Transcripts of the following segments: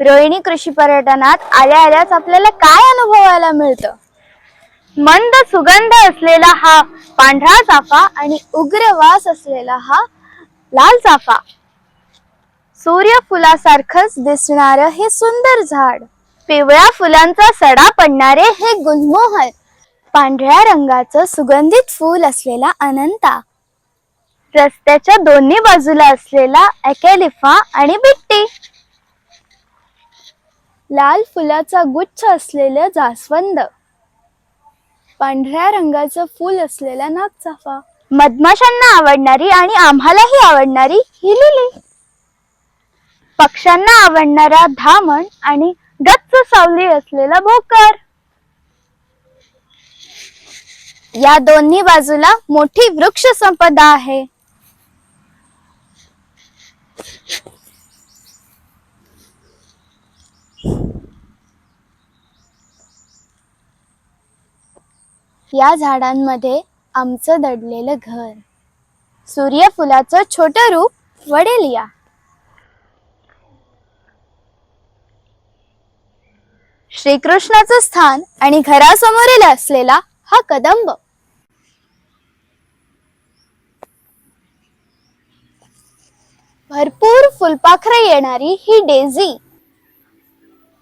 रोहिणी कृषी पर्यटनात आल्या आल्याच आपल्याला काय अनुभवायला मिळतं? मंद सुगंध असलेला हा पांढरा चाफा आणि उग्र वास असलेला हा लाल चाफा. सूर्यफुलासारखंच दिसणारं हे सुंदर झाड, पिवळ्या फुलांचा सडा पडणारे हे गुलमोहर, पांढऱ्या रंगाचं सुगंधित फूल असलेला अनंता, रस्त्याच्या दोन्ही बाजूला असलेला ॲकेलिफा आणि बिट्टी, लाल फुलाचा गुच्छ असलेलं जास्वंद, पांढऱ्या रंगाचं फूल असलेला नागचाफा, मधमाशांना आवडणारी आणि आम्हालाही आवडणारी ही लिली, पक्ष्यांना आवडणारा धामण आणि गच्च सावली असलेला भोकर. या दोन्ही बाजूला मोठी वृक्ष संपदा आहे. या झाडांमध्ये आमचं दडलेलं घर, सूर्यफुलाचं छोटं रूप, वडेलिया. श्रीकृष्णाचं स्थान आणि घरासमोरील असलेला हा कदंब. भरपूर फुलपाखरे येणारी ही डेझी.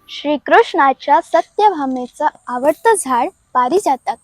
श्रीकृष्णाच्या सत्यभामेचं आवडतं झाड पारिजातक.